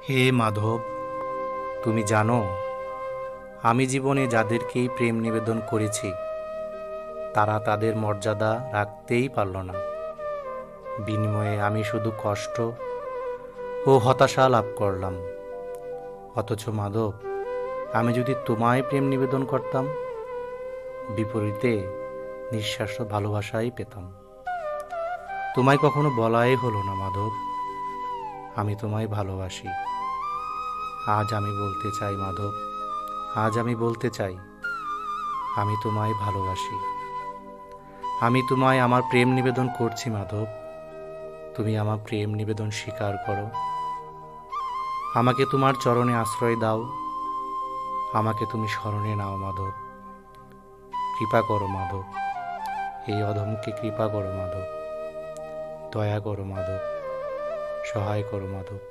হে মাধব, তুমি জানো আমি জীবনে যাদেরকেই প্রেম নিবেদন করেছি তারা তাদের মর্যাদা রাখতেই পারল না। বিনিময়ে আমি শুধু কষ্ট ও হতাশা লাভ করলাম। অথচ মাধব, আমি যদি তোমায় প্রেম নিবেদন করতাম, বিপরীতে নিঃশ্বাস ভালোবাসাই পেতাম। তোমায় কখনো বলাই হলো না মাধব, আমি তোমায় ভালোবাসি। আজ আমি বলতে চাই মাধব, আজ আমি বলতে চাই, আমি তোমায় ভালোবাসি। আমি তোমায় আমার প্রেম নিবেদন করছি মাধব, তুমি আমার প্রেম নিবেদন স্বীকার করো। আমাকে তোমার চরণে আশ্রয় দাও, আমাকে তুমি স্মরণে নাও মাধব। কৃপা করো মাধব, এই অধমকে কৃপা করো মাধব, দয়া করো মাধব, সহায় করো মাধব।